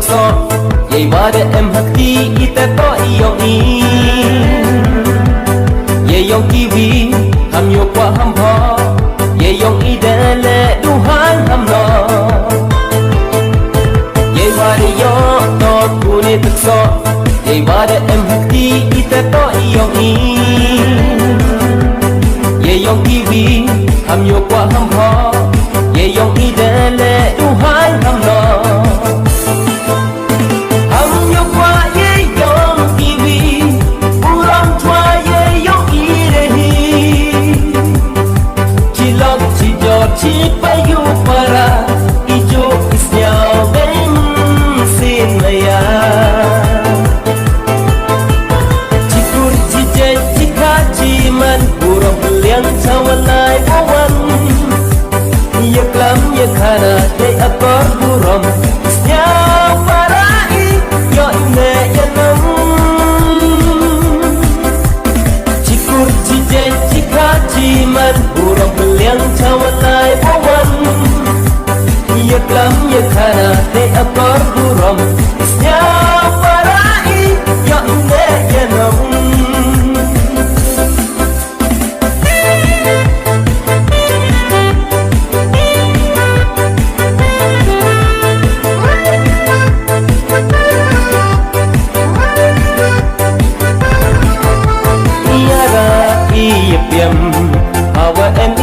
thực so vậy mà để em hắt đi ita to yêu y vậy yong kiwi ham yo qua ham ho vậy yong y để lệ du han ham lo vậy mà để yo to tu ne thực so vậy mà để em hắt đi ita to yêu y vậy yong kiwi ham yo qua ham ho vậy yong y để lệ du han ham lo chỉ phải yêu para ijo isnyao ben sin maya chikur chije chika chiman burong liang sawanai bawan yaklam yakhana de akor burong isnyao para I yo ine yanam chikur chije chika chiman burong liang sawanai yaklam yakhana te akor buram isnya parai ya inde yanam iyara iyepyam awa en